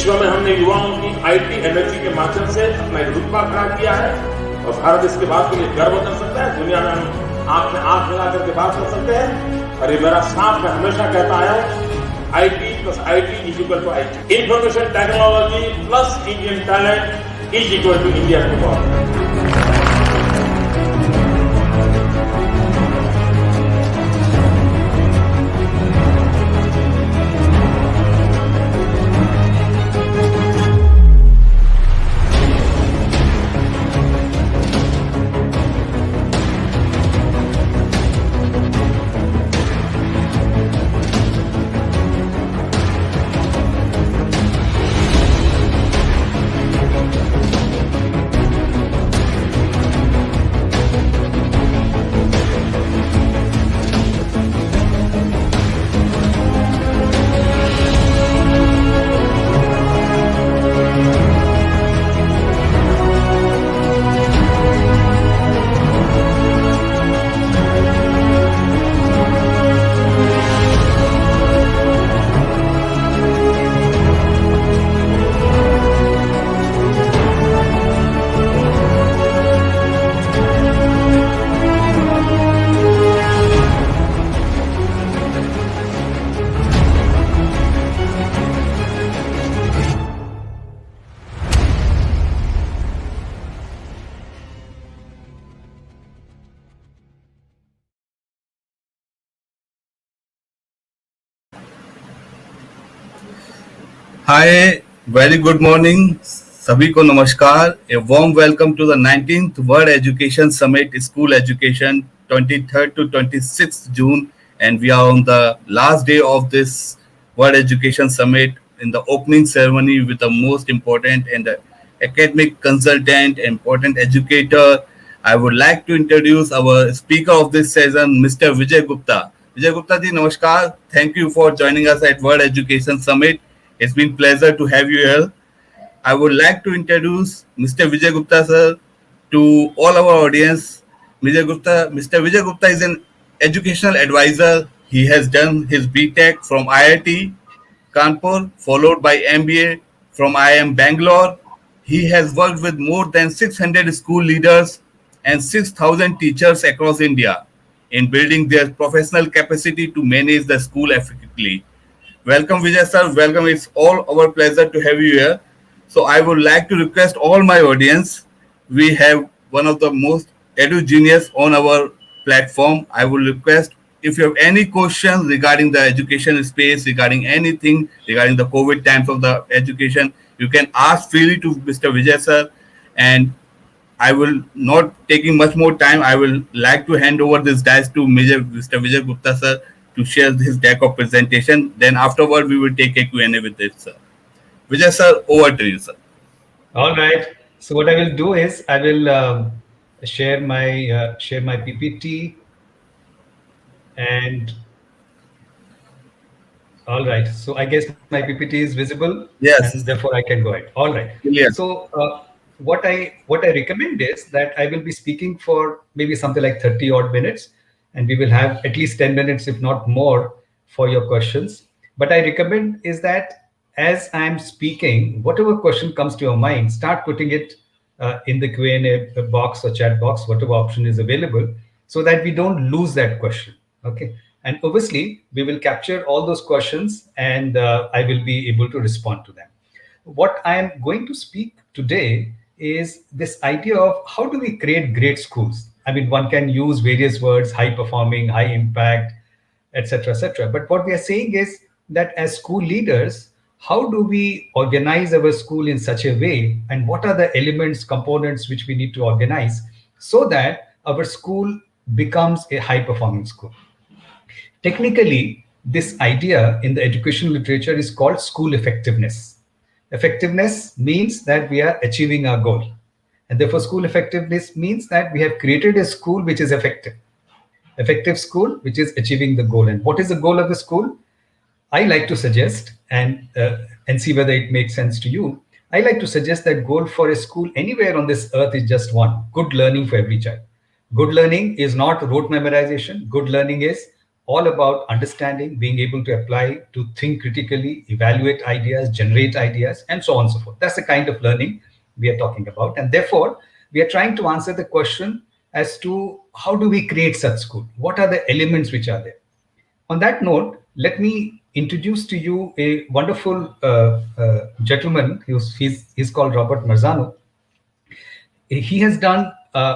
विश्व में हमने युवाओं की आईटी एनर्जी के माध्यम से अपना एक रुतबा खड़ा किया है और भारत इसके बात के लिए गर्व कर सकता है। दुनिया में हम आंख में आंख मिला करके बात कर सकते हैं। और ये मेरा साफ मैं हमेशा कहता आया हूं, IT plus IT is equal to IT. Information technology plus Indian talent is equal to India to god. Hi, very good morning. सभी को नमस्कार. A warm welcome to the 19th World Education Summit School Education 23rd to 26th June, and we are on the last day of this World Education Summit in the opening ceremony with the most important and the academic consultant, important educator. I would like to introduce our speaker of this session, Mr. Vijay Gupta. Vijay Gupta ji, namaskar. Thank you for joining us at World Education Summit. It's been a pleasure to have you here. I would like to introduce Mr. Vijay Gupta sir to all our audience. Mr. Vijay Gupta is an educational advisor. He has done his BTech from IIT Kanpur, followed by MBA from IIM Bangalore. He has worked with more than 600 school leaders and 6,000 teachers across India in building their professional capacity to manage the school effectively. Welcome, Vijay sir. Welcome. It's all our pleasure to have you here. So I would like to request all my audience. We have one of the most edu genius on our platform. I will request if you have any questions regarding the education space, regarding anything, regarding the COVID times of the education, you can ask freely to Mr. Vijay sir. And I will not taking much more time. I will like to hand over this dice to Mr. Vijay Gupta sir to share his deck of presentation. Then afterward, we will take a Q&A with this, sir. Vijay sir, over to you, sir. All right. So what I will do is I will share my PPT, and all right. So I guess my PPT is visible. Yes. And therefore I can go ahead. All right. Yeah. So what I recommend is that I will be speaking for maybe something like 30 odd minutes. And we will have at least 10 minutes, if not more, for your questions. But I recommend is that as I'm speaking, whatever question comes to your mind, start putting it in the Q&A box or chat box, whatever option is available, so that we don't lose that question. Okay. And obviously, we will capture all those questions and I will be able to respond to them. What I am going to speak today is this idea of how do we create great schools. I mean, one can use various words, high performing, high impact, etc., etc. But what we are saying is that as school leaders, how do we organize our school in such a way, and what are the elements, components which we need to organize so that our school becomes a high performing school? Technically, this idea in the educational literature is called school effectiveness. Effectiveness means that we are achieving our goal. And therefore, school effectiveness means that we have created a school which is effective. Effective school, which is achieving the goal. And what is the goal of a school? I like to suggest, and see whether it makes sense to you. I like to suggest that goal for a school anywhere on this earth is just one: good learning for every child. Good learning is not rote memorization. Good learning is all about understanding, being able to apply, to think critically, evaluate ideas, generate ideas, and so on and so forth. That's the kind of learning we are talking about. And therefore, we are trying to answer the question as to how do we create such school? What are the elements which are there? On that note, let me introduce to you a wonderful gentleman. He's called Robert Marzano. He has done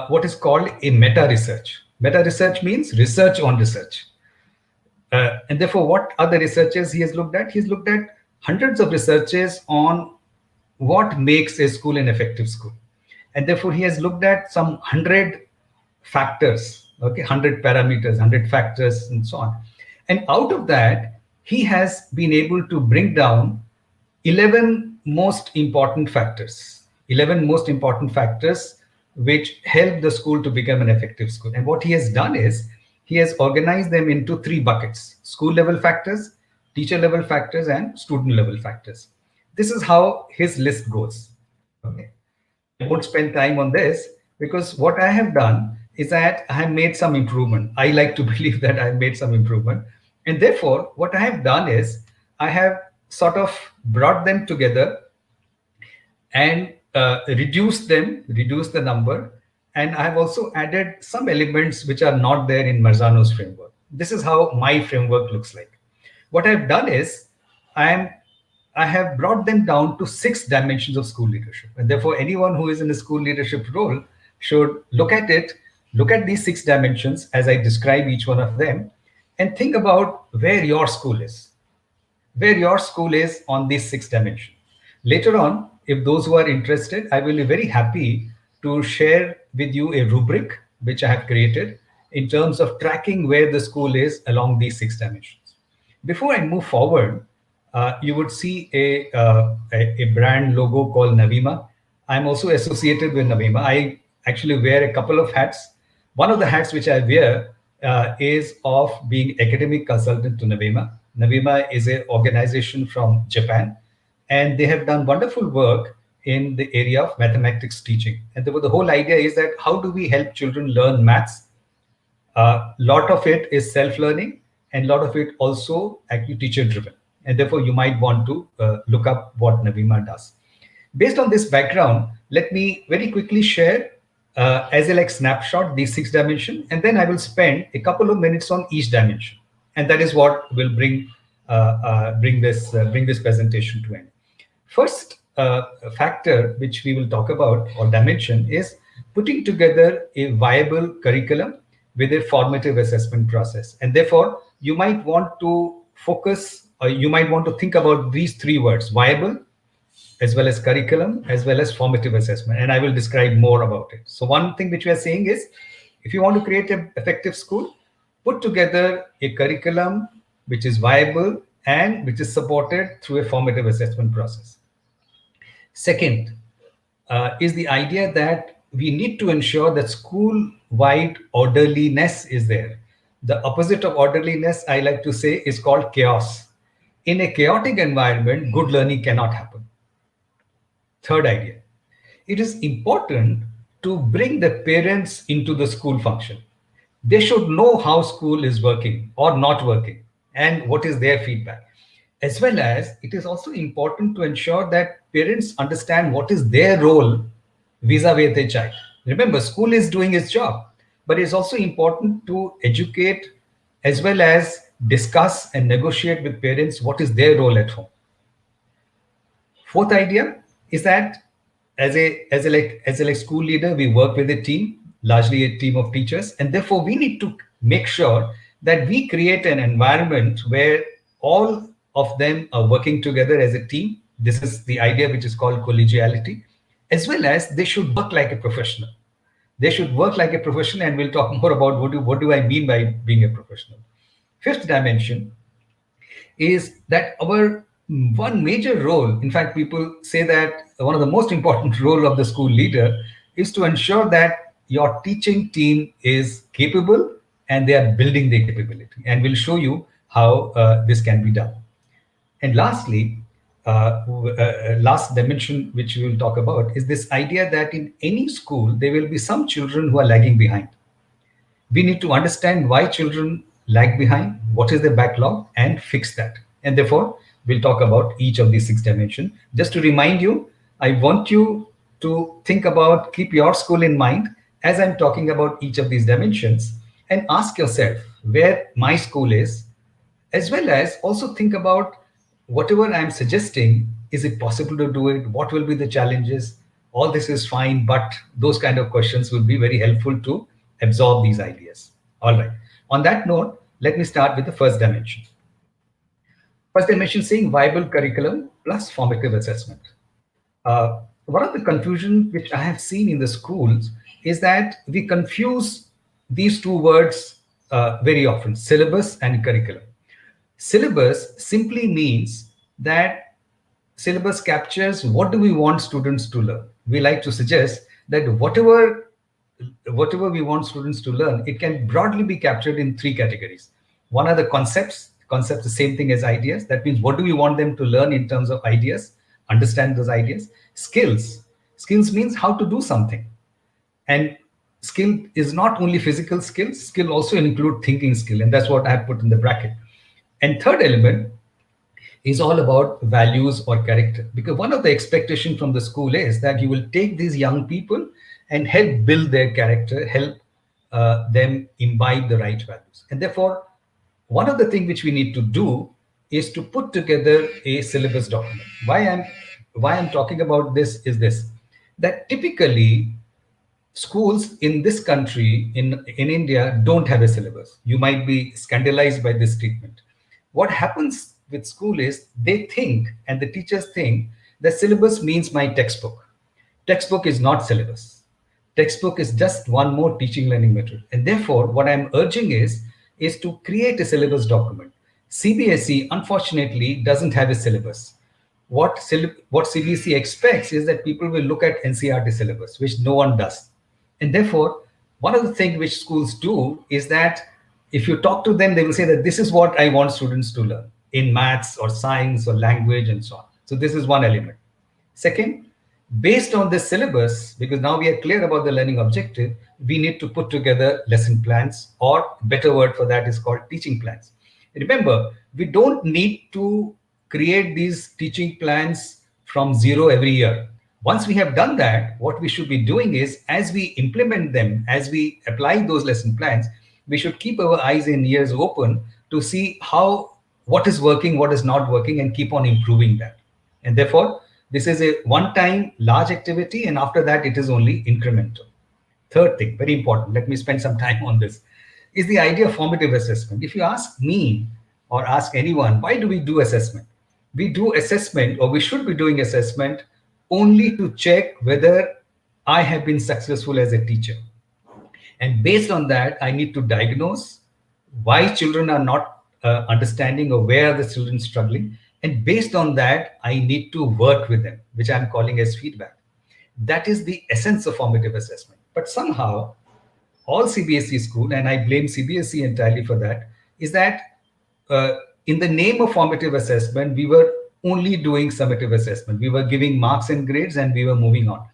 what is called a meta research. Meta research means research on research. And therefore, what are the researches he has looked at? He's looked at hundreds of researches on what makes a school an effective school. And therefore, he has looked at some 100 factors, okay, 100 parameters, 100 factors, and so on. And out of that, he has been able to bring down 11 most important factors, 11 most important factors which help the school to become an effective school. And what he has done is he has organized them into 3 buckets: school level factors, teacher level factors, and student level factors. This is how his list goes. Okay. I won't spend time on this because what I have done is that I have made some improvement. I like to believe that I've made some improvement. And therefore, what I have done is I have sort of brought them together and reduced the number. And I have also added some elements which are not there in Marzano's framework. This is how my framework looks like. What I've done is I have brought them down to 6 dimensions of school leadership. And therefore, anyone who is in a school leadership role should look at these 6 dimensions as I describe each one of them, and think about where your school is on these 6 dimensions. Later on, if those who are interested, I will be very happy to share with you a rubric which I have created in terms of tracking where the school is along these 6 dimensions. Before I move forward, you would see a brand logo called Navima. I'm also associated with Navima. I actually wear a couple of hats. One of the hats which I wear is of being academic consultant to Navima. Navima is an organization from Japan, and they have done wonderful work in the area of mathematics teaching. And the whole idea is that how do we help children learn maths? A lot of it is self-learning, and a lot of it also actually teacher-driven. And therefore, you might want to look up what Navima does. Based on this background, let me very quickly share as a like snapshot these 6 dimensions, and then I will spend a couple of minutes on each dimension, and that is what will bring this presentation to end. First factor which we will talk about, or dimension, is putting together a viable curriculum with a formative assessment process. And therefore, you might want to focus, or you might want to think about these 3 words: viable, as well as curriculum, as well as formative assessment. And I will describe more about it. So one thing which we are saying is, if you want to create an effective school, put together a curriculum which is viable and which is supported through a formative assessment process. Second is the idea that we need to ensure that school-wide orderliness is there. The opposite of orderliness, I like to say, is called chaos. In a chaotic environment, good learning cannot happen. Third idea, it is important to bring the parents into the school function. They should know how school is working or not working and what is their feedback. As well as it is also important to ensure that parents understand what is their role vis-a-vis their child. Remember, school is doing its job, but it's also important to educate as well as discuss and negotiate with parents what is their role at home. Fourth idea is that as a school leader, we work with a team, largely a team of teachers, and therefore we need to make sure that we create an environment where all of them are working together as a team. This is the idea which is called collegiality, as well as they should work like a professional. They should work like a professional, and we'll talk more about what do I mean by being a professional. Fifth dimension is that our one major role, in fact, people say that one of the most important role of the school leader is to ensure that your teaching team is capable and they are building their capability. And we'll show you how this can be done. And lastly, last dimension which we will talk about is this idea that in any school, there will be some children who are lagging behind. We need to understand why children lag behind, what is the backlog, and fix that. And therefore, we'll talk about each of these 6 dimensions. Just to remind you, I want you to think about, keep your school in mind as I'm talking about each of these dimensions, and ask yourself where my school is, as well as also think about whatever I'm suggesting, is it possible to do it? What will be the challenges? All this is fine, but those kind of questions will be very helpful to absorb these ideas. All right. On that note, let me start with the first dimension. First dimension saying viable curriculum plus formative assessment. One of the confusion which I have seen in the schools is that we confuse these two words very often, syllabus and curriculum. Syllabus simply means that syllabus captures what do we want students to learn. We like to suggest that whatever we want students to learn, it can broadly be captured in 3 categories. One are the concepts. Concepts, the same thing as ideas. That means what do we want them to learn in terms of ideas, understand those ideas. Skills. Skills means how to do something. And skill is not only physical skills, skill also include thinking skill. And that's what I have put in the bracket. And third element is all about values or character. Because one of the expectations from the school is that you will take these young people and help build their character, help them imbibe the right values. And therefore, one of the things which we need to do is to put together a syllabus document. Why I'm talking about this is this, that typically schools in this country, in India, don't have a syllabus. You might be scandalized by this statement. What happens with school is they think, and the teachers think, that syllabus means my textbook. Textbook is not syllabus. Textbook is just one more teaching learning material. And therefore, what I'm urging is to create a syllabus document. CBSE, unfortunately, doesn't have a syllabus. What CBSE expects is that people will look at NCERT syllabus, which no one does. And therefore, one of the things which schools do is that if you talk to them, they will say that this is what I want students to learn in maths or science or language and so on. So this is one element. Second, based on this syllabus, because now we are clear about the learning objective, we need to put together lesson plans, or better word for that is called teaching plans. Remember, we don't need to create these teaching plans from zero every year. Once we have done that, what we should be doing is, as we implement them, as we apply those lesson plans, we should keep our eyes and ears open to see what is working, what is not working, and keep on improving that. And therefore, this is a one-time large activity, and after that, it is only incremental. Third thing, very important, let me spend some time on this, is the idea of formative assessment. If you ask me or ask anyone, why do we do assessment? We do assessment, or we should be doing assessment, only to check whether I have been successful as a teacher. And based on that, I need to diagnose why children are not understanding, or where are the children struggling. And based on that, I need to work with them, which I'm calling as feedback. That is the essence of formative assessment. But somehow, all CBSE school, and I blame CBSE entirely for that, is that in the name of formative assessment, we were only doing summative assessment. We were giving marks and grades, and we were moving on.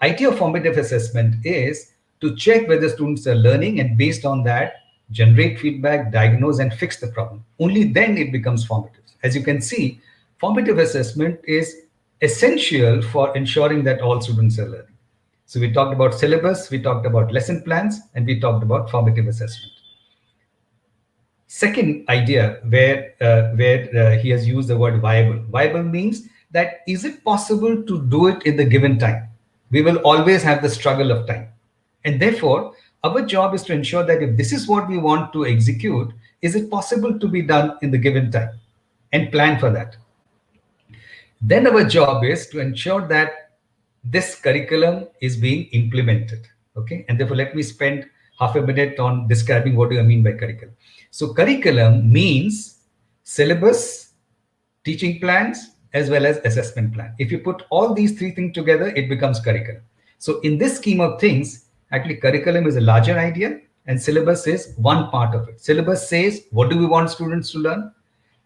Idea of formative assessment is to check whether students are learning, and based on that, generate feedback, diagnose, and fix the problem. Only then it becomes formative. As you can see, formative assessment is essential for ensuring that all students are learning. So we talked about syllabus, we talked about lesson plans, and we talked about formative assessment. Second idea where he has used the word viable. Viable means that is it possible to do it in the given time? We will always have the struggle of time. And therefore, our job is to ensure that if this is what we want to execute, is it possible to be done in the given time, and plan for that. Then our job is to ensure that this curriculum is being implemented. Okay, and therefore let me spend half a minute on describing what do I mean by curriculum. So curriculum means syllabus, teaching plans, as well as assessment plan. If you put all these 3 things together, it becomes curriculum. So in this scheme of things, actually curriculum is a larger idea, and syllabus is one part of it. Syllabus says, what do we want students to learn?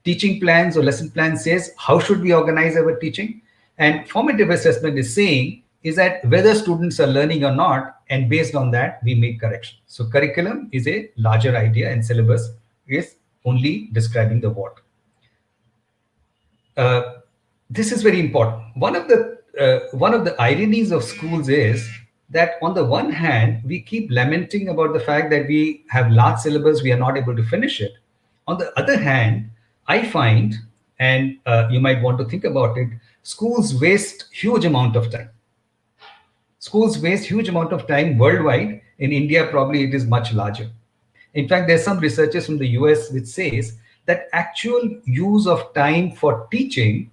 Teaching plans or lesson plans says, how should we organize our teaching? And formative assessment is saying, is that whether students are learning or not, and based on that, we make corrections. So curriculum is a larger idea, and syllabus is only describing the what. Uh, this is very important. One of the ironies of schools is that on the one hand we keep lamenting about the fact that we have large syllabus, we are not able to finish it. On the other hand, I find, and you might want to think about it, schools waste huge amount of time. Schools waste huge amount of time worldwide. In India, probably it is much larger. In fact, there's some researchers from the US which says that actual use of time for teaching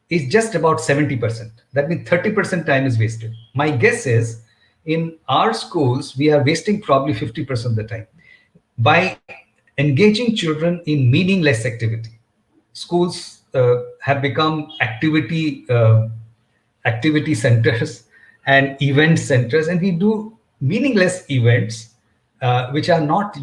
is just about 70%. That means 30% time is wasted. My guess is in our schools, we are wasting probably 50% of the time by engaging children in meaningless activity. Schools have become activity centers and event centers, and we do meaningless events which are not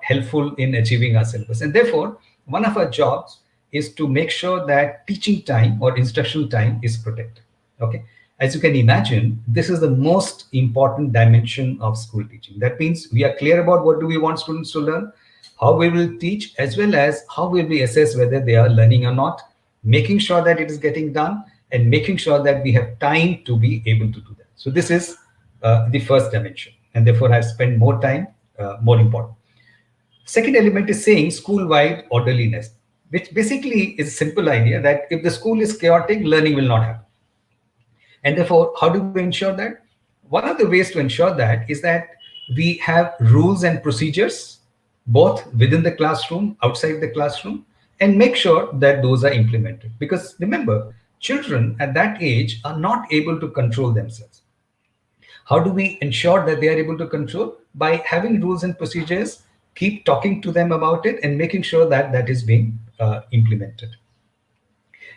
helpful in achieving our syllabus. And therefore, one of our jobs is to make sure that teaching time or instructional time is protected. Okay, as you can imagine, this is the most important dimension of school teaching. That means we are clear about what do we want students to learn, how we will teach, as well as how will we assess whether they are learning or not, making sure that it is getting done, and making sure that we have time to be able to do that. So this is the first dimension, and therefore I spend more time, more important. Second element is saying school-wide orderliness, which basically is a simple idea that if the school is chaotic, learning will not happen. And therefore, how do we ensure that? One of the ways to ensure that is that we have rules and procedures, both within the classroom, outside the classroom, and make sure that those are implemented. Because remember, children at that age are not able to control themselves. How do we ensure that they are able to control? By having rules and procedures, keep talking to them about it, and making sure that that is being implemented.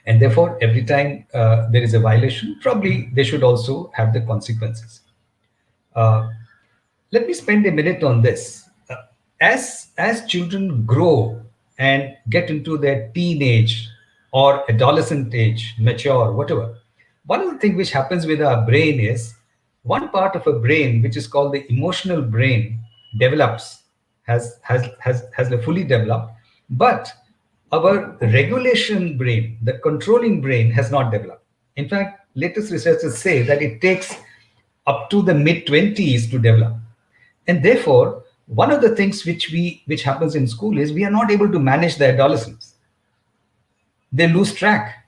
And therefore, every time there is a violation, probably they should also have the consequences. Let me spend a minute on this. As children grow and get into their teenage or adolescent age, mature, whatever, one of the things which happens with our brain is one part of a brain, which is called the emotional brain, develops, has fully developed, but our regulation brain, the controlling brain, has not developed. In fact, latest researchers say that it takes up to the mid-20s to develop. And therefore, one of the things which happens in school is we are not able to manage the adolescents. They lose track.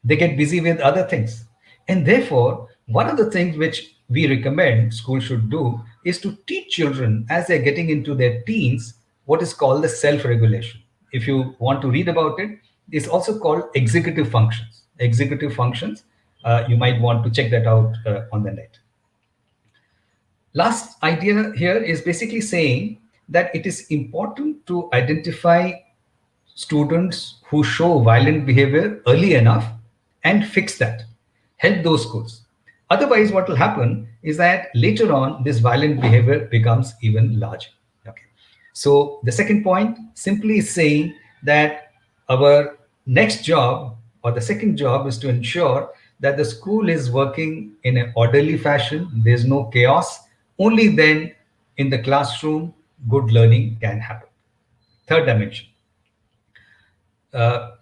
They get busy with other things. And therefore, one of the things which we recommend school should do is to teach children as they're getting into their teens what is called the self-regulation. If you want to read about it, it's also called executive functions. Executive functions, you might want to check that out on the net. Last idea here is basically saying that it is important to identify students who show violent behavior early enough and fix that, help those schools. Otherwise, what will happen is that later on, this violent behavior becomes even larger. Okay. So the second point simply is saying that our next job or the second job is to ensure that the school is working in an orderly fashion. There's no chaos. Only then in the classroom, good learning can happen. Third dimension,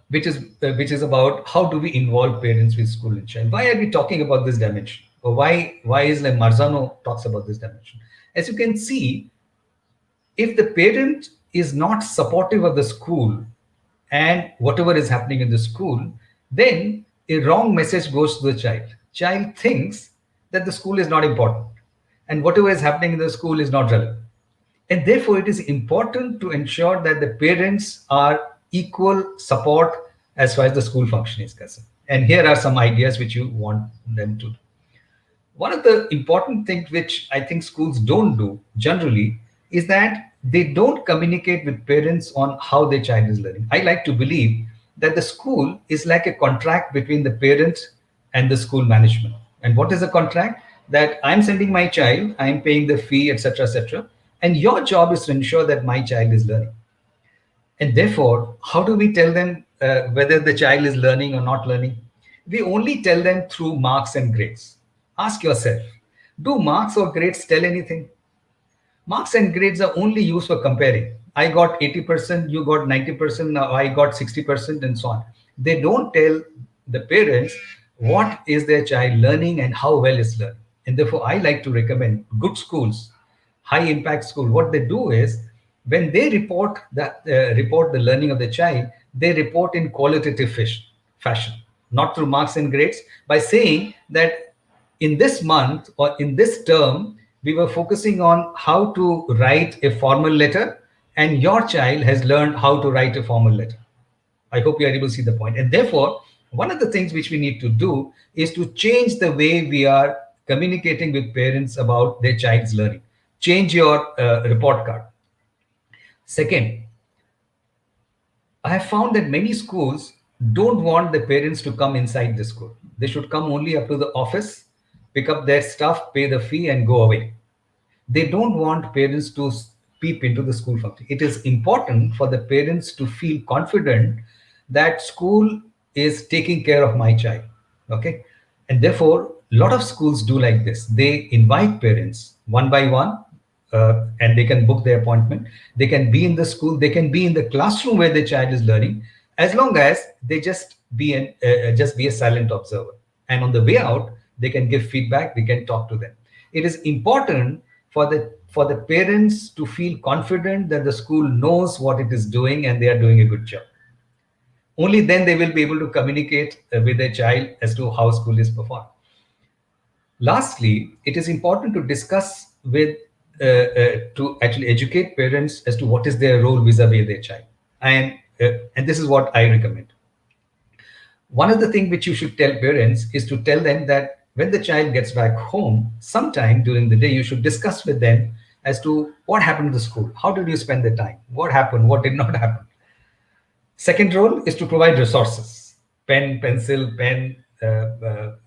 which is about how do we involve parents with school and child. Why are we talking about this dimension? Or why is like Marzano talks about this dimension? As you can see, if the parent is not supportive of the school and whatever is happening in the school, then a wrong message goes to the child. Child thinks that the school is not important and whatever is happening in the school is not relevant. And therefore, it is important to ensure that the parents are equal support as far as the school function is concerned. And here are some ideas which you want them to do. One of the important things which I think schools don't do generally is that they don't communicate with parents on how their child is learning. I like to believe that the school is like a contract between the parent and the school management. And what is the contract? That I'm sending my child, I'm paying the fee, etc., etc. And your job is to ensure that my child is learning. And therefore, how do we tell them whether the child is learning or not learning? We only tell them through marks and grades. Ask yourself, do marks or grades tell anything? Marks and grades are only used for comparing. I got 80%, you got 90%, now I got 60%, and so on. They don't tell the parents what is their child learning and how well is learning. And therefore, I like to recommend good schools, high impact school. What they do is when they report the learning of the child, they report in qualitative fashion, not through marks and grades, by saying that in this month or in this term, we were focusing on how to write a formal letter, and your child has learned how to write a formal letter. I hope you are able to see the point. And therefore, one of the things which we need to do is to change the way we are communicating with parents about their child's learning. Change your report card. Second, I have found that many schools don't want the parents to come inside the school. They should come only up to the office, pick up their stuff, pay the fee, and go away. They don't want parents to peep into the school function. It is important for the parents to feel confident that school is taking care of my child. Okay. And therefore, a lot of schools do like this. They invite parents one by one, and they can book their appointment. They can be in the school, they can be in the classroom where the child is learning, as long as they just be a silent observer. And on the way out, they can give feedback. We can talk to them. It is important for the parents to feel confident that the school knows what it is doing and they are doing a good job. Only then they will be able to communicate with their child as to how school is performed. Lastly, it is important to discuss to actually educate parents as to what is their role vis-a-vis their child. And this is what I recommend. One of the things which you should tell parents is to tell them that when the child gets back home, sometime during the day, you should discuss with them as to what happened to the school. How did you spend the time? What happened? What did not happen? Second role is to provide resources, pen, pencil, pen,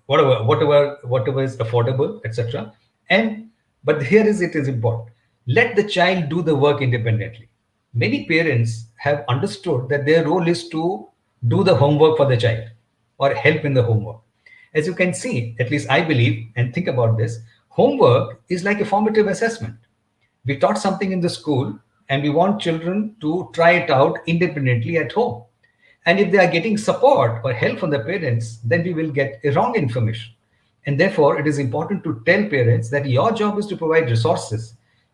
whatever is affordable, etc. But here it is important. Let the child do the work independently. Many parents have understood that their role is to do the homework for the child or help in the homework. As you can see, at least I believe and think about this, homework is like a formative assessment. We taught something in the school and we want children to try it out independently at home. And if they are getting support or help from the parents, then we will get a wrong information. And therefore, it is important to tell parents that your job is to provide resources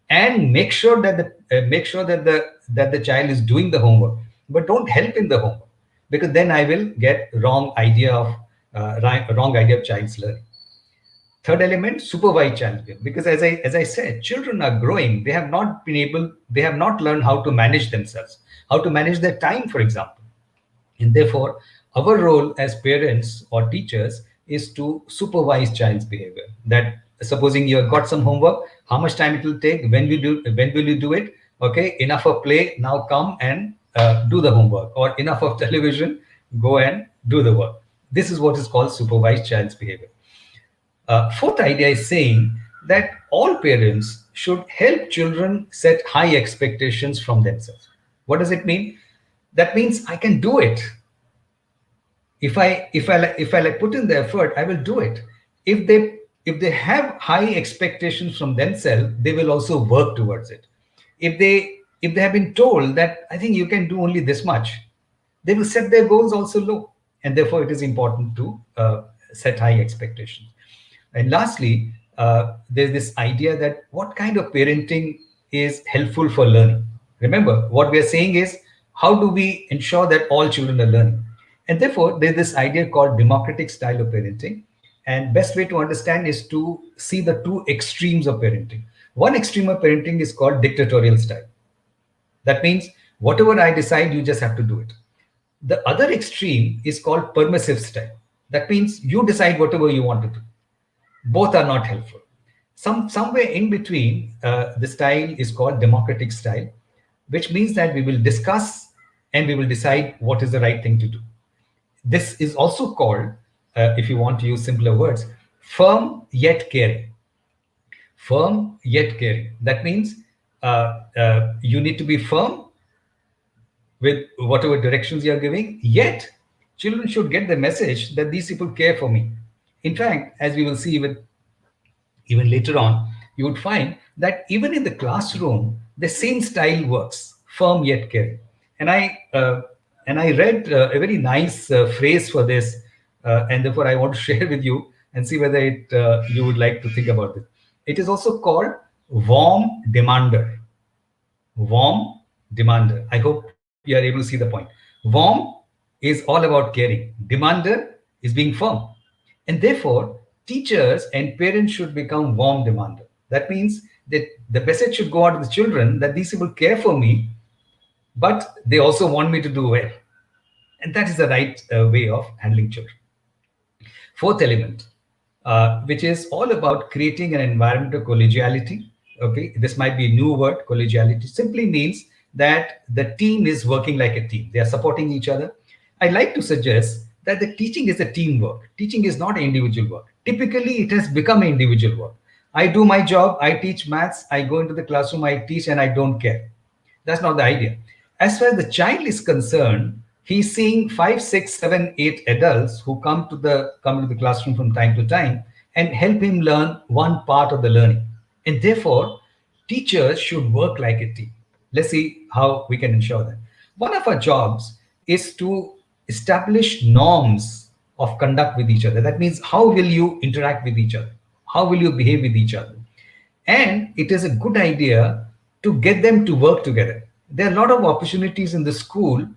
and make sure that the child is doing the homework, but don't help in the homework, because then I will get wrong idea of child's learning. Third element, supervise child care, because as I said, children are growing. They have not learned how to manage themselves, how to manage their time, for example. And therefore, our role as parents or teachers is to supervise child's behavior. That supposing you have got some homework, how much time it will take, when will you do it? Okay, enough of play, now come and do the homework, or enough of television, go and do the work. This is what is called supervised child's behavior. Fourth idea is saying that all parents should help children set high expectations from themselves. What does it mean? That means I can do it. If I put in the effort, I will do it. If they have high expectations from themselves, they will also work towards it. If they have been told that I think you can do only this much, they will set their goals also low. And therefore, it is important to set high expectations. And lastly, there's this idea that what kind of parenting is helpful for learning. Remember, what we are saying is, how do we ensure that all children are learning? And therefore, there's this idea called democratic style of parenting. And best way to understand is to see the two extremes of parenting. One extreme of parenting is called dictatorial style. That means whatever I decide, you just have to do it. The other extreme is called permissive style. That means you decide whatever you want to do. Both are not helpful. Somewhere in between, the style is called democratic style, which means that we will discuss and we will decide what is the right thing to do. This is also called, if you want to use simpler words, firm yet caring. Firm yet caring. That means you need to be firm with whatever directions you are giving, yet children should get the message that these people care for me. In fact, as we will see even later on, you would find that even in the classroom, the same style works. firm yet caring. And I read a very nice phrase for this, and therefore I want to share with you and see whether you would like to think about it. It is also called warm demander. Warm demander. I hope you are able to see the point. Warm is all about caring. Demander is being firm. And therefore, teachers and parents should become warm demander. That means that the message should go out to the children that these people care for me, but they also want me to do well. And that is the right way of handling children. Fourth element, which is all about creating an environment of collegiality. Okay, this might be a new word. Collegiality simply means that the team is working like a team. They are supporting each other. I like to suggest that the teaching is a teamwork. Teaching is not individual work. Typically, it has become individual work. I do my job. I teach maths. I go into the classroom. I teach, and I don't care. That's not the idea. As far as the child is concerned, he's seeing 5, 6, 7, 8 adults who come to the classroom from time to time and help him learn one part of the learning. And therefore, teachers should work like a team. Let's see how we can ensure that. One of our jobs is to establish norms of conduct with each other. That means, how will you interact with each other? How will you behave with each other? And it is a good idea to get them to work together. There are a lot of opportunities in the school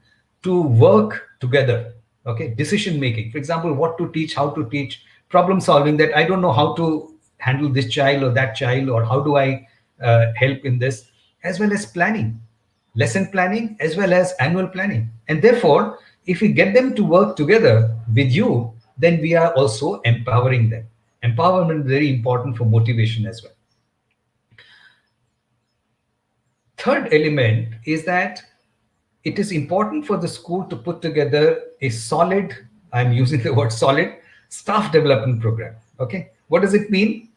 to work together. Okay, decision making, for example, what to teach, how to teach, problem solving, that I don't know how to handle this child or that child, or how do I help in this, as well as planning, lesson planning, as well as annual planning. And therefore, if we get them to work together with you, then we are also empowering them. Empowerment is very important for motivation as well. Third element is that it is important for the school to put together a solid, I'm using the word solid, staff development program. Okay, what does it mean?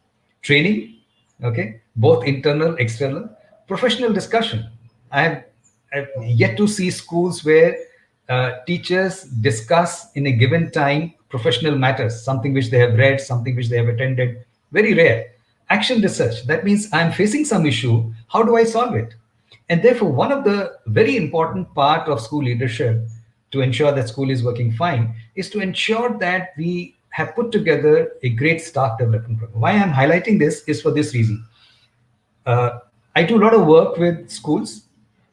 Training, okay, both internal, external, professional discussion. I've yet to see schools where teachers discuss in a given time professional matters, something which they have read, something which they have attended. Very rare. Action research, that means I'm facing some issue, how do I solve it? And therefore, one of the very important part of school leadership to ensure that school is working fine is to ensure that we have put together a great staff development program. Why I'm highlighting this is for this reason. I do a lot of work with schools,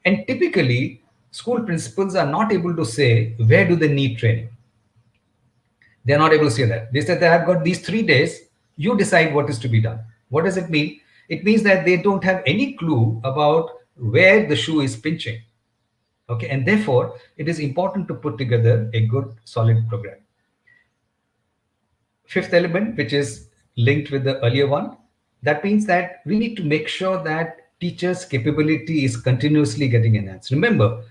and typically school principals are not able to say where do they need training. They're not able to say that. They said they have got these 3 days, you decide what is to be done. What does it mean? It means that they don't have any clue about where the shoe is pinching. Okay, and therefore it is important to put together a good solid program. Fifth element, which is linked with the earlier one, that means that we need to make sure that teachers' capability is continuously getting enhanced. Remember,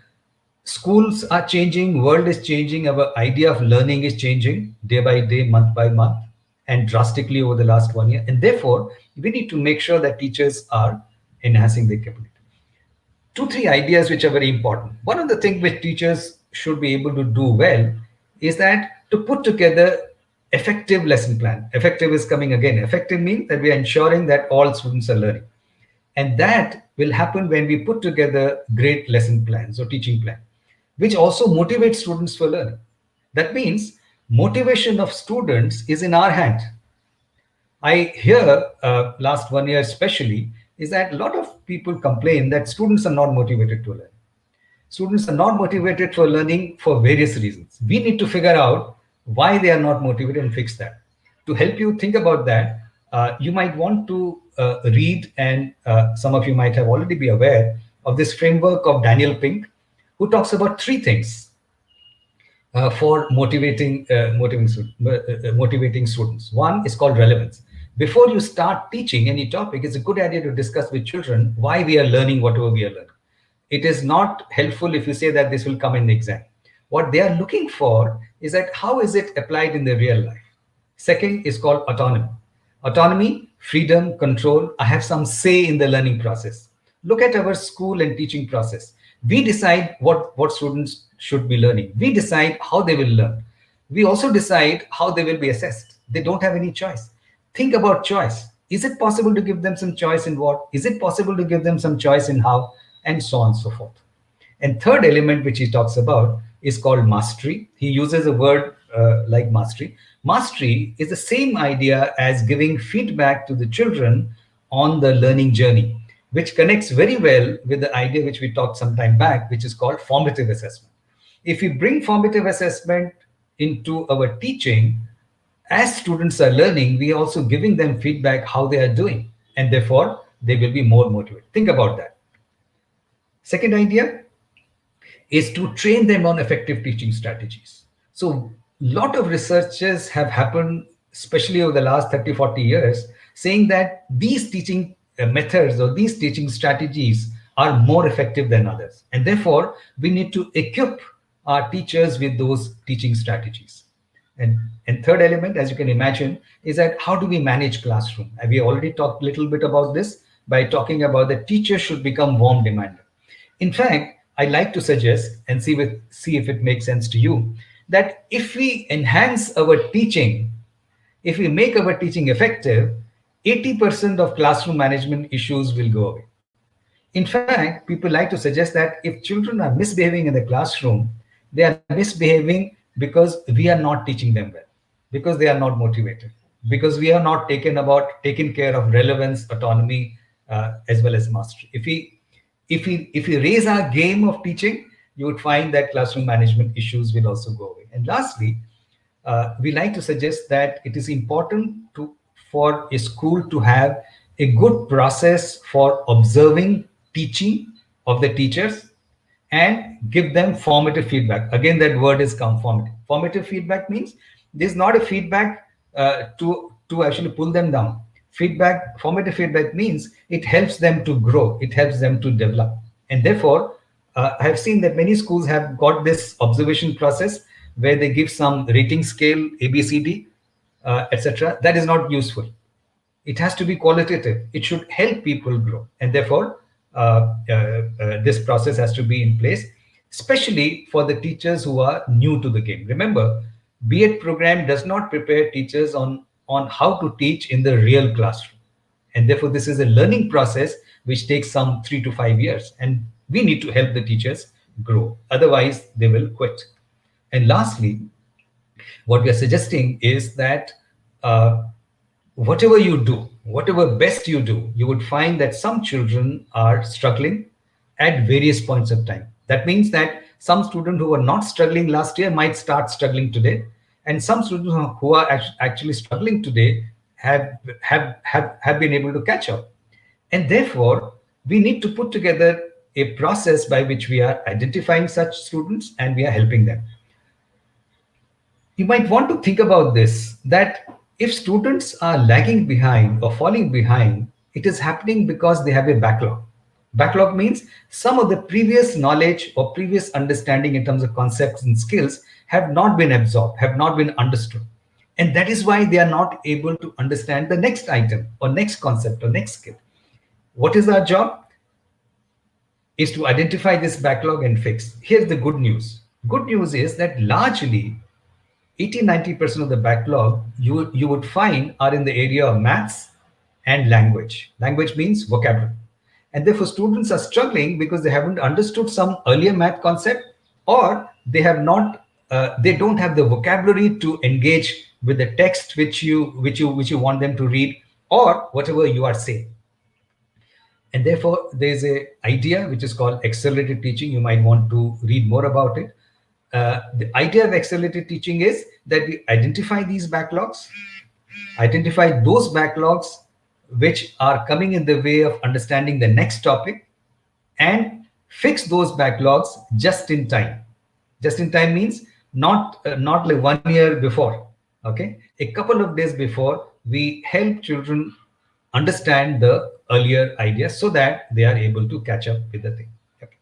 schools are changing, world is changing, our idea of learning is changing day by day, month by month, and drastically over the last 1 year. And therefore, we need to make sure that teachers are enhancing their capability. 2, 3 ideas which are very important. One of the things which teachers should be able to do well is that to put together effective lesson plan. Effective is coming again. Effective means that we are ensuring that all students are learning. And that will happen when we put together great lesson plans or teaching plan, which also motivates students for learning. That means motivation of students is in our hand. I hear last 1 year especially is that a lot of people complain that students are not motivated to learn. Students are not motivated for learning for various reasons. We need to figure out why they are not motivated and fix that. To help you think about that, you might want to read, and some of you might have already be aware of this framework of Daniel Pink, who talks about 3 things for motivating students. One is called relevance. Before you start teaching any topic, it's a good idea to discuss with children why we are learning whatever we are learning. It is not helpful if you say that this will come in the exam. What they are looking for is that how is it applied in their real life. Second is called autonomy. Autonomy, freedom, control. I have some say in the learning process. Look at our school and teaching process. We decide what students should be learning. We decide how they will learn. We also decide how they will be assessed. They don't have any choice. Think about choice. Is it possible to give them some choice in what? Is it possible to give them some choice in how? And so on and so forth. And third element which he talks about is called mastery. He uses a word like mastery. Mastery is the same idea as giving feedback to the children on the learning journey, which connects very well with the idea which we talked some time back, which is called formative assessment. If we bring formative assessment into our teaching, as students are learning, we are also giving them feedback how they are doing, and therefore they will be more motivated. Think about that. Second idea is to train them on effective teaching strategies. So a lot of researches have happened, especially over the last 30, 40 years, saying that these teaching methods or these teaching strategies are more effective than others. And therefore, we need to equip our teachers with those teaching strategies. And third element, as you can imagine, is that how do we manage classroom? And we already talked a little bit about this by talking about the teacher should become warm demander. In fact, I like to suggest and see if it makes sense to you that if we enhance our teaching, if we make our teaching effective, 80% of classroom management issues will go away. In fact, people like to suggest that if children are misbehaving in the classroom, they are misbehaving because we are not teaching them well, because they are not motivated, because we are not taken care of relevance, autonomy, as well as mastery. If we raise our game of teaching, you would find that classroom management issues will also go away. And lastly, we like to suggest that it is important for a school to have a good process for observing teaching of the teachers and give them formative feedback. Again, that word is formative. Formative feedback means this is not a feedback to actually pull them down. Formative feedback means it helps them to grow, it helps them to develop. And therefore, I have seen that many schools have got this observation process where they give some rating scale, ABCD, etc. That is not useful. It has to be qualitative. It should help people grow. And therefore, this process has to be in place, especially for the teachers who are new to the game. Remember, B.Ed program does not prepare teachers on how to teach in the real classroom. And therefore, this is a learning process which takes some 3 to 5 years. And we need to help the teachers grow. Otherwise, they will quit. And lastly, what we are suggesting is that whatever you do, whatever best you do, you would find that some children are struggling at various points of time. That means that some students who were not struggling last year might start struggling today. And some students who are actually struggling today have been able to catch up. And therefore, we need to put together a process by which we are identifying such students and we are helping them. You might want to think about this, that if students are lagging behind or falling behind, it is happening because they have a backlog. Backlog means some of the previous knowledge or previous understanding in terms of concepts and skills have not been absorbed, have not been understood. And that is why they are not able to understand the next item or next concept or next skill. What is our job? Is to identify this backlog and fix. Here's the good news. Good news is that largely 80-90% of the backlog you would find are in the area of maths and language. Language means vocabulary. And therefore, students are struggling because they haven't understood some earlier math concept, or they don't have the vocabulary to engage with the text which you want them to read, or whatever you are saying. And therefore, there's an idea which is called accelerated teaching. You might want to read more about it. The idea of accelerated teaching is that we identify these backlogs, identify those backlogs which are coming in the way of understanding the next topic, and fix those backlogs just in time. Just in time means not like 1 year before. Okay, a couple of days before, we help children understand the earlier ideas so that they are able to catch up with the thing. Okay.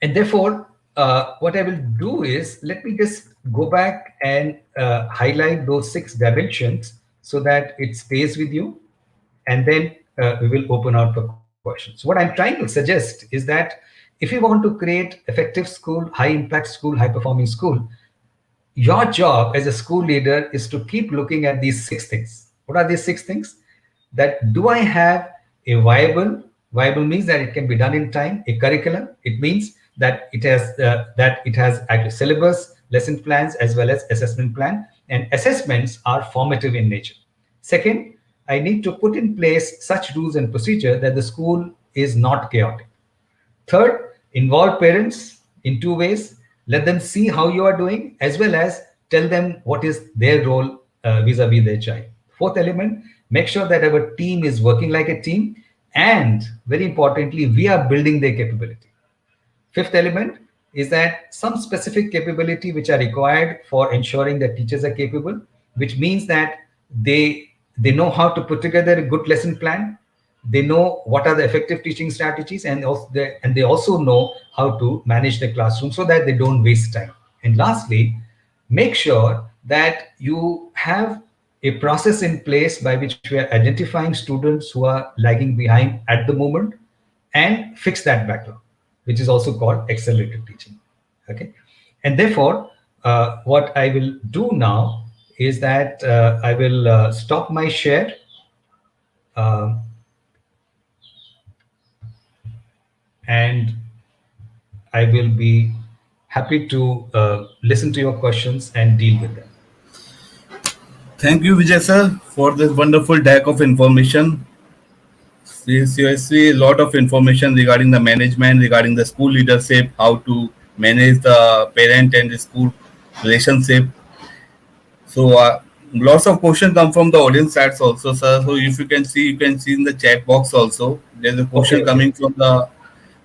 And therefore, what I will do is, let me just go back and highlight those 6 dimensions so that it stays with you. And then we will open out for questions. What I'm trying to suggest is that if you want to create effective school, high impact school, high performing school, your job as a school leader is to keep looking at these 6 things. What are these 6 things? That do I have a viable Viable means that it can be done in time. A curriculum, it means that it has actually syllabus, lesson plans, as well as assessment plan. And assessments are formative in nature. Second, I need to put in place such rules and procedure that the school is not chaotic. Third, involve parents in two ways. Let them see how you are doing, as well as tell them what is their role vis-a-vis their child. Fourth element, make sure that our team is working like a team. And very importantly, we are building their capability. Fifth element is that some specific capability which are required for ensuring that teachers are capable, which means that they know how to put together a good lesson plan, they know what are the effective teaching strategies, and they also know how to manage the classroom so that they don't waste time. And lastly, make sure that you have a process in place by which we are identifying students who are lagging behind at the moment and fix that backlog, which is also called accelerated teaching. Okay, and therefore, what I will do now is that I will stop my share. Uh, and I will be happy to listen to your questions and deal with them. Thank you, Vijay sir, for this wonderful deck of information. Seriously, a lot of information regarding the management, regarding the school leadership, how to manage the parent and the school relationship. So, lots of questions come from the audience chats also, sir. So, if you can see in the chat box also. There's a Okay, question okay. coming from the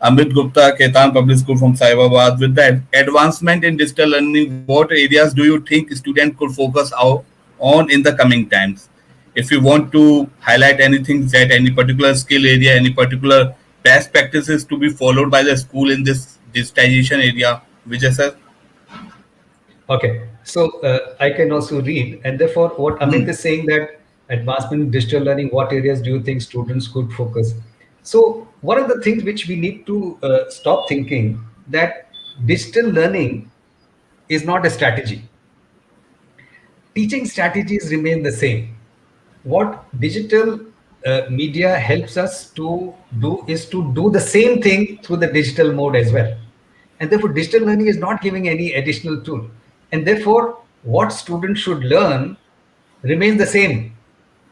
Amit Gupta, Ketan Public School from Saibabad. With the advancement in digital learning, what areas do you think students could focus on in the coming times? If you want to highlight anything, that any particular skill area, any particular best practices to be followed by the school in this digitization area, Vijay sir? Okay, so I can also read, and therefore, what Amit is saying that advancement in digital learning, what areas do you think students could focus? So, one of the things which we need to stop thinking that digital learning is not a strategy. Teaching strategies remain the same. What digital media helps us to do is to do the same thing through the digital mode as well. And therefore, digital learning is not giving any additional tool. And therefore, what students should learn remains the same.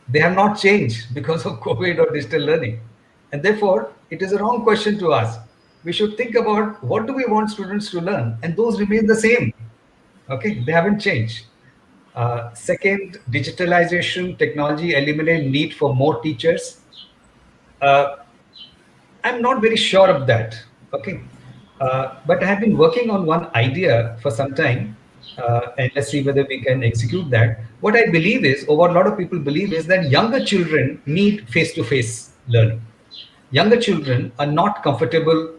They have not changed because of COVID or digital learning. And therefore, it is a wrong question to ask. We should think about what do we want students to learn, and those remain the same. Okay, they haven't changed. Second, digitalization, technology eliminate need for more teachers. Uh, I'm not very sure of that. Okay. But I have been working on one idea for some time, and let's see whether we can execute that. What I believe is, or what a lot of people believe, is that younger children need face to face learning. Younger children are not comfortable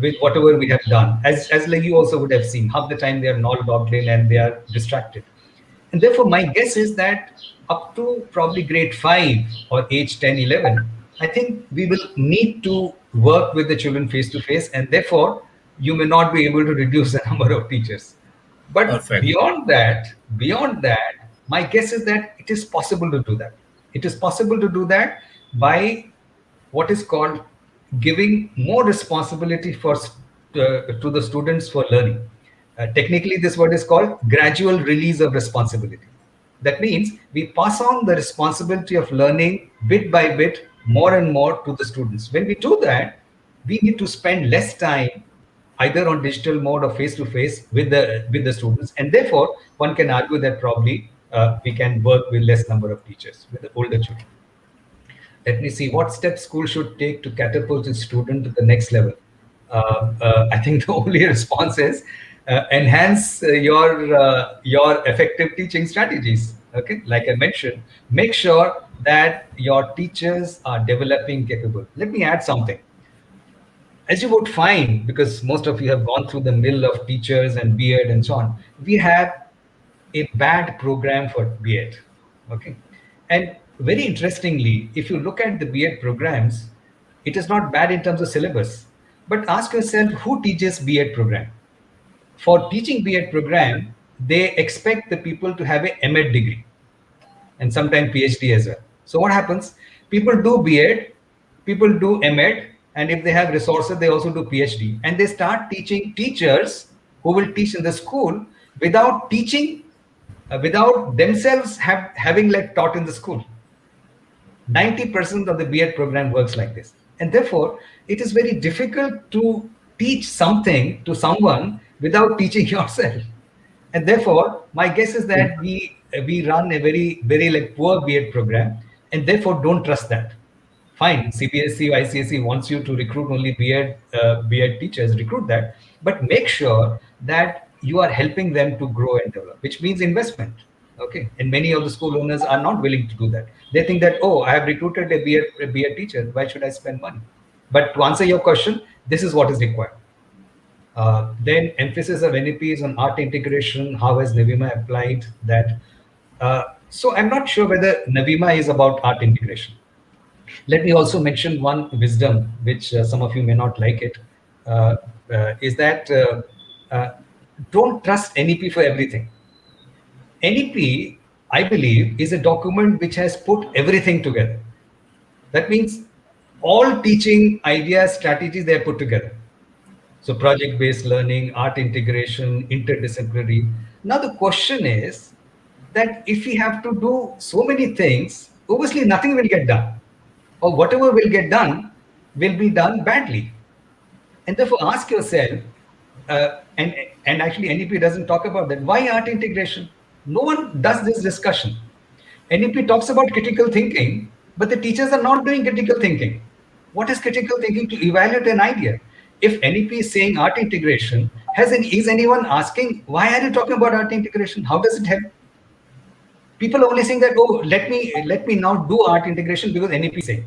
with whatever we have done. As like you also would have seen, half the time they are not logged in and they are distracted. And therefore, my guess is that up to probably grade 5 or age 10, 11, I think we will need to work with the children face to face. And therefore, you may not be able to reduce the number of teachers. But Perfect. beyond that, my guess is that it is possible to do that. It is possible to do that by what is called giving more responsibility to the students for learning. Technically, this word is called gradual release of responsibility. That means we pass on the responsibility of learning bit by bit, more and more to the students. When we do that, we need to spend less time either on digital mode or face to face with the students, and therefore one can argue that probably we can work with less number of teachers with the older children. Let me see what steps school should take to catapult its student to the next level. I think the only response is enhance your effective teaching strategies. Okay, like I mentioned, make sure that your teachers are developing capable. Let me add something. As you would find, because most of you have gone through the mill of teachers and B.Ed and so on, we have a bad program for B.Ed. Okay. And very interestingly, if you look at the B.Ed programs, it is not bad in terms of syllabus. But ask yourself who teaches B.Ed program? For teaching B.Ed program, they expect the people to have a M.Ed degree and sometimes PhD as well. So what happens? People do B.Ed, people do MEd, and if they have resources, they also do PhD, and they start teaching teachers who will teach in the school without teaching, without themselves having like taught in the school. 90% of the B.Ed program works like this. And therefore, it is very difficult to teach something to someone without teaching yourself. And therefore, my guess is that we run a very like poor B.Ed program, and therefore don't trust that. Fine, CBSE or ICSE wants you to recruit only B.Ed teachers, recruit that, but make sure that you are helping them to grow and develop, which means investment. Okay, and many of the school owners are not willing to do that. They think that, oh, I have recruited a B.Ed teacher, why should I spend money? But to answer your question, this is what is required. Then emphasis of NEP is on art integration. How has Navima applied that? So I'm not sure whether Navima is about art integration. Let me also mention one wisdom, which some of you may not like it, is that don't trust NEP for everything. NEP, I believe, is a document which has put everything together. That means all teaching ideas, strategies, they are put together. So project-based learning, art integration, interdisciplinary. Now the question is that if we have to do so many things, obviously nothing will get done. Or whatever will get done will be done badly. And therefore ask yourself, and actually NEP doesn't talk about that. Why art integration? No one does this discussion. NEP talks about critical thinking, but the teachers are not doing critical thinking. What is critical thinking? To evaluate an idea. If NEP is saying art integration, is anyone asking, why are you talking about art integration? How does it help? People are only saying that, oh, let me now do art integration because NEP is saying.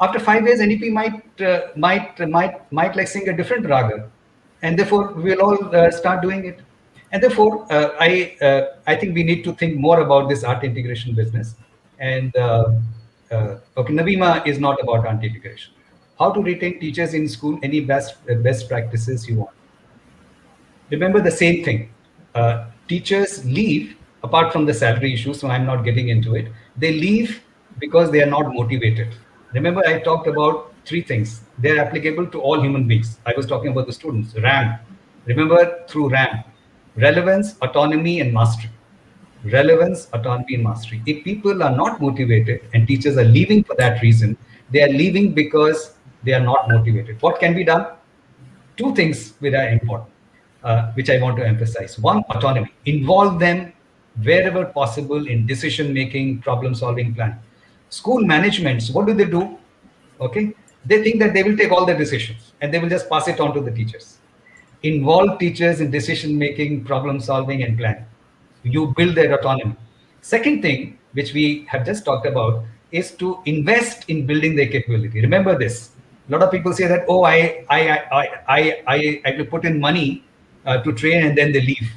After 5 years, NEP might like sing a different raga, and therefore we'll all start doing it. And therefore, I think we need to think more about this art integration business. And okay, Navima is not about art integration. How to retain teachers in school? Any best practices you want? Remember the same thing. Teachers leave apart from the salary issue, so I'm not getting into it. They leave because they are not motivated. Remember, I talked about 3 things. They're applicable to all human beings. I was talking about the students. RAM. Remember, through RAM. Relevance, autonomy, and mastery. Relevance, autonomy, and mastery. If people are not motivated and teachers are leaving for that reason, they are leaving because they are not motivated. What can be done? 2 things which are important, which I want to emphasize. One, autonomy. Involve them wherever possible in decision-making, problem-solving, planning. School managements, what do? Okay, they think that they will take all the decisions and they will just pass it on to the teachers. Involve teachers in decision-making, problem-solving, and planning. You build their autonomy. Second thing, which we have just talked about, is to invest in building their capability. Remember this. A lot of people say that, oh, I will put in money to train and then they leave.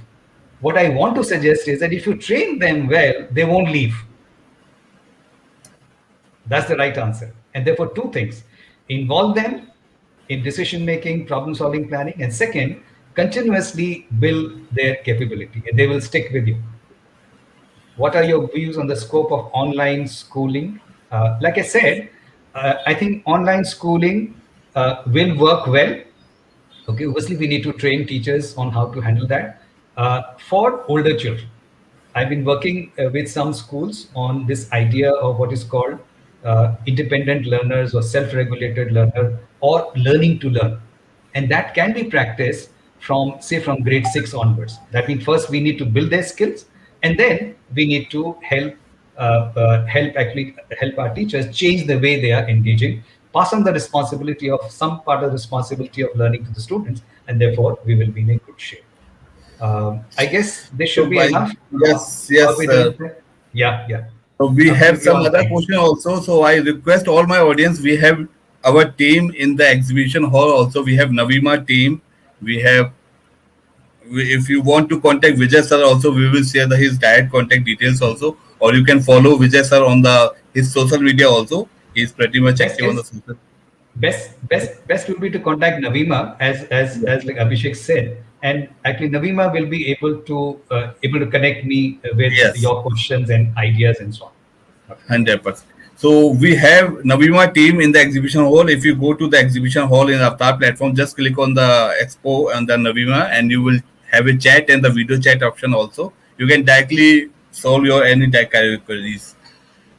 What I want to suggest is that if you train them well, they won't leave. That's the right answer. And therefore, 2 things. Involve them in decision-making, problem-solving, planning. And second, continuously build their capability. And they will stick with you. What are your views on the scope of online schooling? Like I said, I think online schooling will work well. Okay, obviously we need to train teachers on how to handle that. For older children, I've been working with some schools on this idea of what is called independent learners or self-regulated learner or learning to learn. And that can be practiced from grade 6 onwards. That means first we need to build their skills, and then we need to help our teachers change the way they are engaging, pass on the responsibility of some part of the responsibility of learning to the students, and therefore we will be in a good shape. I guess this should be enough. Yes. Yeah. So we have some other question also. So I request all my audience, we have our team in the exhibition hall also. We have Navima team. If you want to contact Vijay sir also, we will share his direct contact details also. Or you can follow Vijay sir on his social media also. He's pretty much active on the social. Best would be to contact Navima, as like Abhishek said, and actually Navima will be able to connect me with your questions and ideas and so on. 100%. So we have Navima team in the exhibition hall. If you go to the exhibition hall in Avatar platform, just click on the expo and the Navima, and you will have a chat and the video chat option also. You can directly solve your any queries.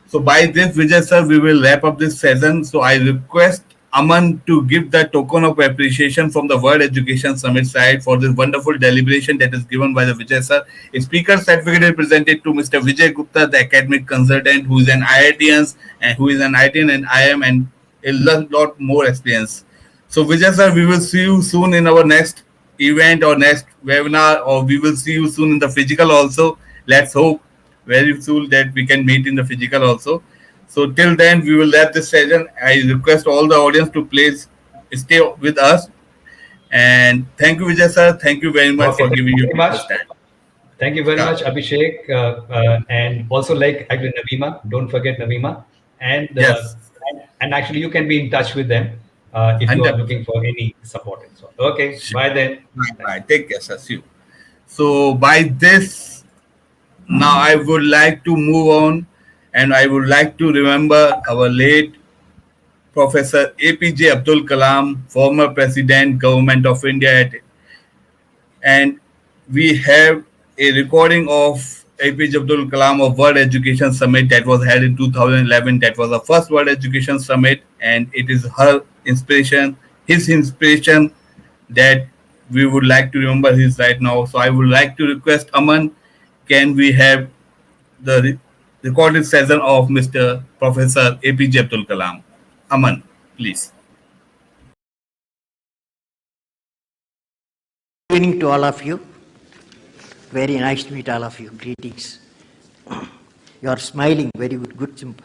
So by this, Vijay sir, we will wrap up this session. So I request Aman to give the token of appreciation from the World Education Summit side for this wonderful deliberation that is given by the Vijay sir. A speaker certificate is presented to Mr. Vijay Gupta, the academic consultant, who is an IITian and who is an IITian and IM and a lot more experience. So Vijay sir, we will see you soon in our next event or next webinar, or we will see you soon in the physical also. Let's hope very soon that we can meet in the physical also. So till then, we will wrap this session. I request all the audience to please stay with us. And thank you, Vijay sir. Thank you very much Okay, for thank giving you your very much. precious time. Thank you very Yeah. much, Abhishek, and also like actually Navima. Don't forget Navima, and Yes, and actually you can be in touch with them if you are 100%. looking for any support and so on. Okay, Sure. bye then. Bye Thank bye. you. Take care, sir. See you. So by this, now I would like to move on, and I would like to remember our late Professor APJ Abdul Kalam, former President, Government of India, and we have a recording of APJ Abdul Kalam of World Education Summit that was held in 2011. That was the first World Education Summit, and it is her inspiration, his inspiration, that we would like to remember his right now. So I would like to request Aman, can we have the recorded session of Mr. Professor APJ Abdul Kalam? Aman, please. Good evening to all of you. Very nice to meet all of you. Greetings. You are smiling. Very good. Good.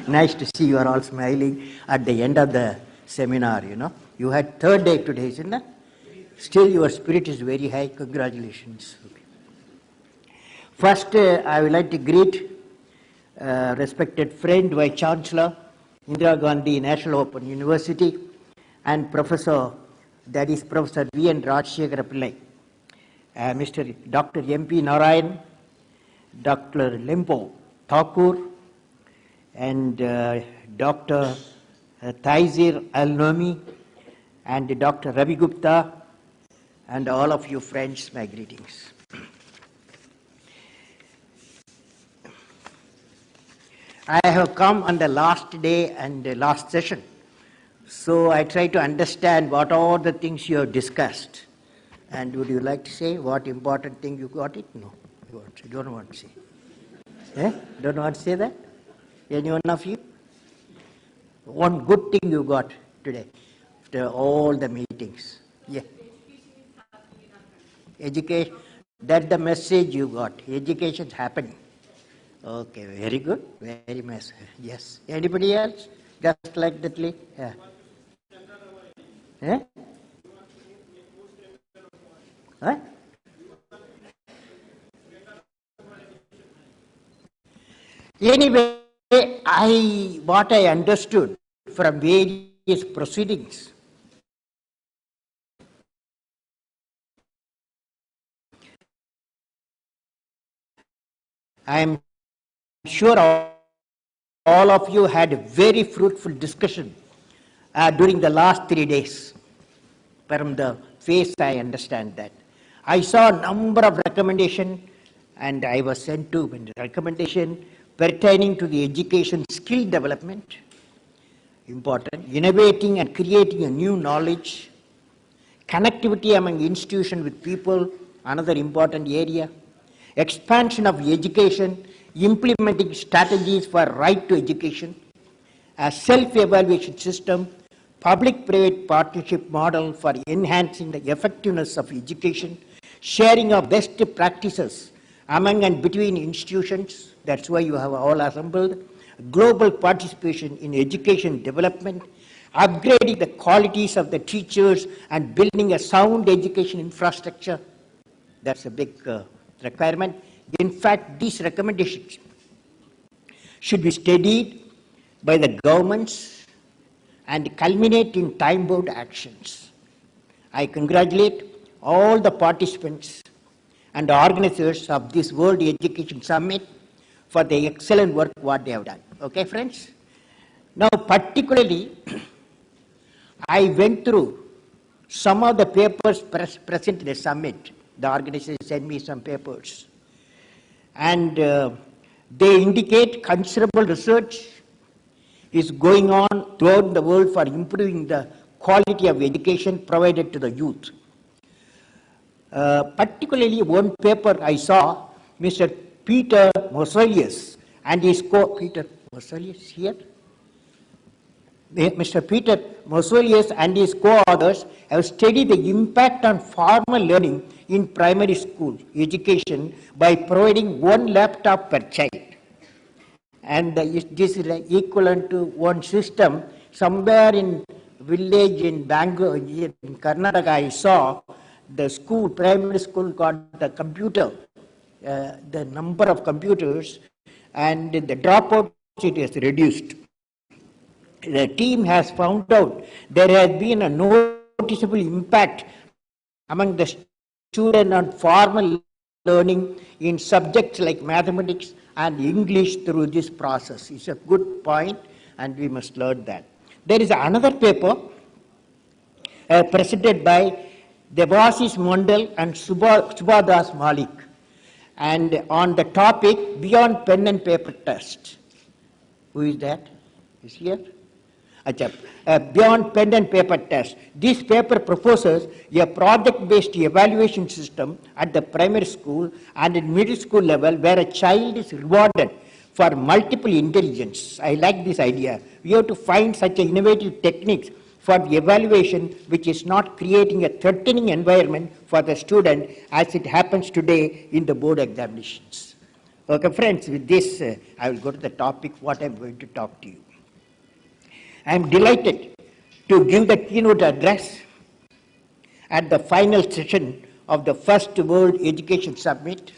Nice to see you are all smiling at the end of the seminar. You had third day today, isn't it? Still, your spirit is very high. Congratulations. Okay. First, I would like to greet respected friend, Vice Chancellor, Indira Gandhi National Open University, and Professor, that is Professor V.N. Rajshekhara Pillai, Mr. Dr. M.P. Narayan, Dr. Lempo Thakur, and Dr. Taizir Al-Nomi, and Dr. Ravi Gupta, and all of you friends, my greetings. I have come on the last day and the last session. So I try to understand what are the things you have discussed. And would you like to say what important thing you got it? No, you don't want to say. Don't want to say that? Any one of you? One good thing you got today after all the meetings. Yeah. Education, that's the message you got. Education is happening. Okay, very good. Very nice. Yes. Anybody else? Just like that? Yeah. Eh? Huh? Anyway, what I understood from various proceedings, I am sure all of you had a very fruitful discussion during the last 3 days. From the face, I understand that. I saw a number of recommendations, and I was sent to a recommendation pertaining to the education skill development, important, innovating and creating a new knowledge, connectivity among institutions with people, another important area, expansion of education, implementing strategies for right to education, a self-evaluation system, public-private partnership model for enhancing the effectiveness of education, sharing of best practices among and between institutions, that's why you have all assembled, global participation in education development, upgrading the qualities of the teachers and building a sound education infrastructure. That's a big requirement. In fact, these recommendations should be studied by the governments and culminate in time-bound actions. I congratulate all the participants and organizers of this World Education Summit for the excellent work what they have done. Okay, friends? Now, particularly, I went through some of the papers present in the summit. The organization sent me some papers. And they indicate considerable research is going on throughout the world for improving the quality of education provided to the youth. Particularly one paper I saw, Mr. Peter Moselius and his Peter Moselius here? Mr. Peter Moselius and his co-authors have studied the impact on formal learning in primary school education by providing one laptop per child. And this is equivalent to one system. Somewhere in village in Bangalore, in Karnataka, I saw the school, primary school got the computer, the number of computers, and the dropout it is reduced. The team has found out there has been a noticeable impact among the students on formal learning in subjects like mathematics and English through this process. It's a good point, and we must learn that. There is another paper presented by Devasis Mondal and Subhadas Malik, and on the topic Beyond Pen and Paper Test. Who is that? Is here? Beyond Pen and Paper Test. This paper proposes a project-based evaluation system at the primary school and at middle school level where a child is rewarded for multiple intelligence. I like this idea. We have to find such innovative techniques for the evaluation which is not creating a threatening environment for the student as it happens today in the board examinations. Okay, friends, with this, I will go to the topic, what I'm going to talk to you. I am delighted to give the keynote address at the final session of the first World Education Summit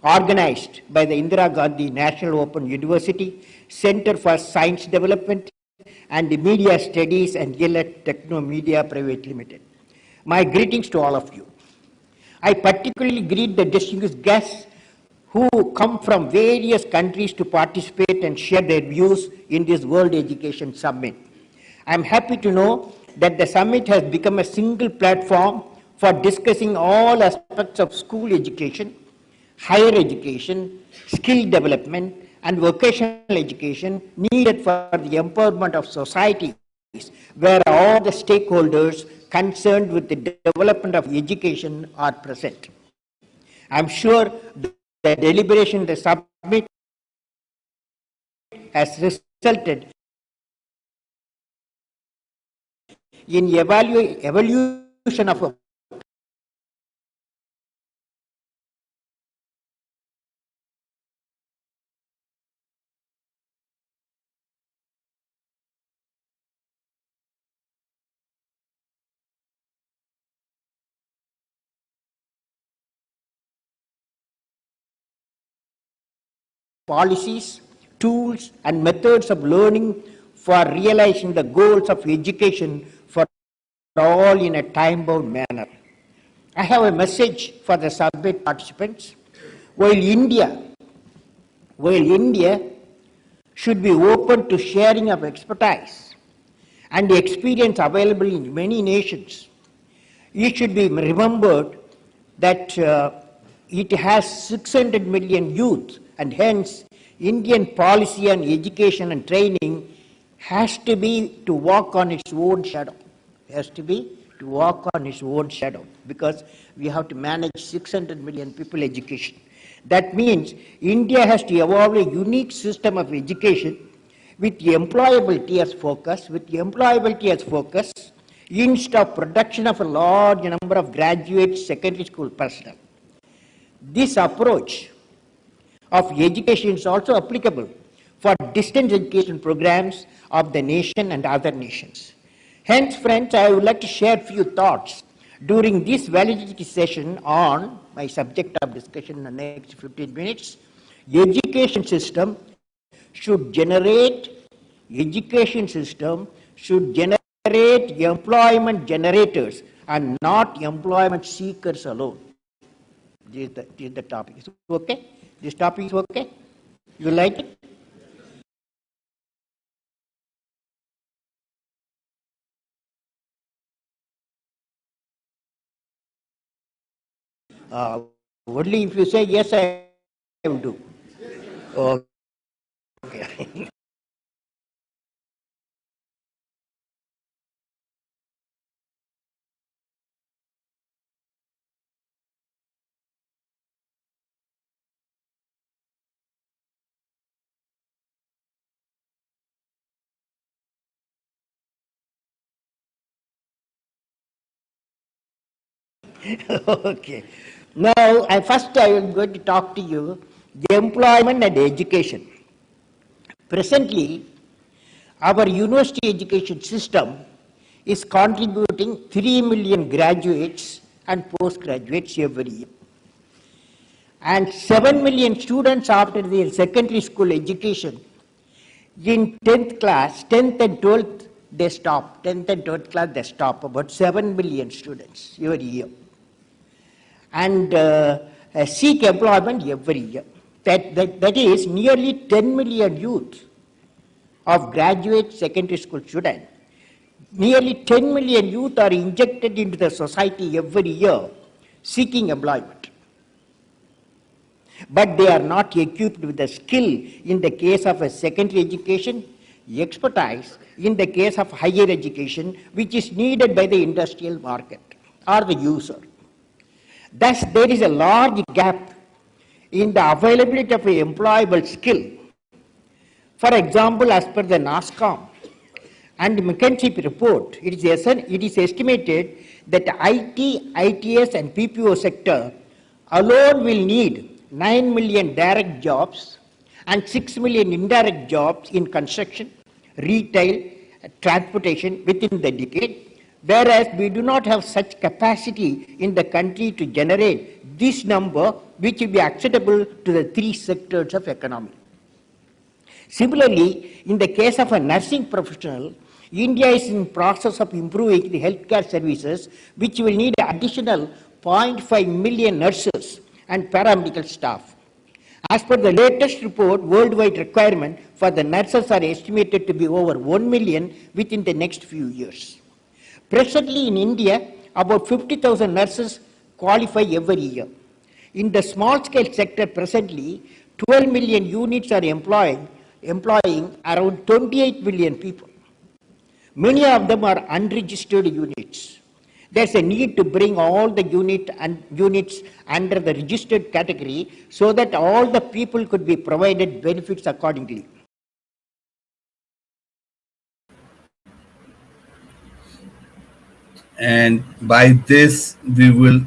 organized by the Indira Gandhi National Open University Center for Science Development and Media Studies and Elets Technomedia Private Limited. My greetings to all of you. I particularly greet the distinguished guests who come from various countries to participate and share their views in this World Education Summit. I am happy to know that the summit has become a single platform for discussing all aspects of school education, higher education, skill development, and vocational education needed for the empowerment of societies, where all the stakeholders concerned with the development of education are present. I am sure the deliberation of the summit has resulted in evaluation of a policies, tools, and methods of learning for realizing the goals of education for all in a time-bound manner. I have a message for the summit participants. While India should be open to sharing of expertise and the experience available in many nations, it should be remembered that it has 600 million youth, and hence Indian policy on education and training has to be to walk on its own shadow. Because we have to manage 600 million people education. That means India has to evolve a unique system of education with employability as focus, instead of production of a large number of graduate secondary school personnel. This approach of education is also applicable for distance education programs of the nation and other nations. Hence, friends, I would like to share a few thoughts during this validity session on my subject of discussion in the next 15 minutes. Education system should generate employment generators and not employment seekers alone. This is the topic. Is it okay? This topic is okay? You like it? Only if you say yes, I will do. Okay. Okay. Now, I am going to talk to you the employment and education. Presently, our university education system is contributing 3 million graduates and postgraduates every year. And 7 million students after their secondary school education in 10th class, 10th and 12th, they stop. 10th and 12th class, they stop. About 7 million students every year. And seek employment every year. That is nearly 10 million youth of graduate secondary school students. Nearly 10 million youth are injected into the society every year seeking employment. But they are not equipped with the skill in the case of a secondary education, expertise in the case of higher education, which is needed by the industrial market or the user. Thus, there is a large gap in the availability of an employable skill. For example, as per the NASCOM and McKinsey report, it is estimated that IT, ITS and PPO sector alone will need 9 million direct jobs and 6 million indirect jobs in construction, retail, transportation within the decade. Whereas we do not have such capacity in the country to generate this number, which will be acceptable to the three sectors of economy. Similarly, in the case of a nursing professional, India is in process of improving the healthcare services, which will need additional 0.5 million nurses and paramedical staff. As per the latest report, worldwide requirement for the nurses are estimated to be over 1 million within the next few years. Presently in India, about 50,000 nurses qualify every year. In the small scale sector presently, 12 million units are employing around 28 million people. Many of them are unregistered units. There's a need to bring all the units under the registered category so that all the people could be provided benefits accordingly. And by this, we will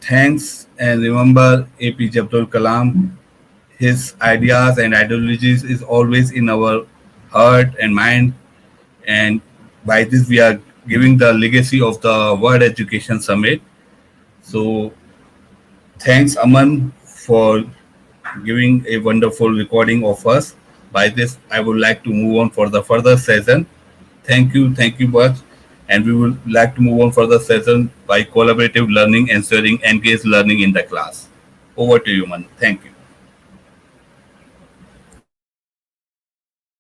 thanks and remember APJ Abdul Kalam. His ideas and ideologies is always in our heart and mind. And by this, we are giving the legacy of the World Education Summit. So thanks, Aman, for giving a wonderful recording of us. By this, I would like to move on for the further session. Thank you much. And we would like to move on for the session by collaborative learning, ensuring engaged learning in the class. Over to you, Man. Thank you.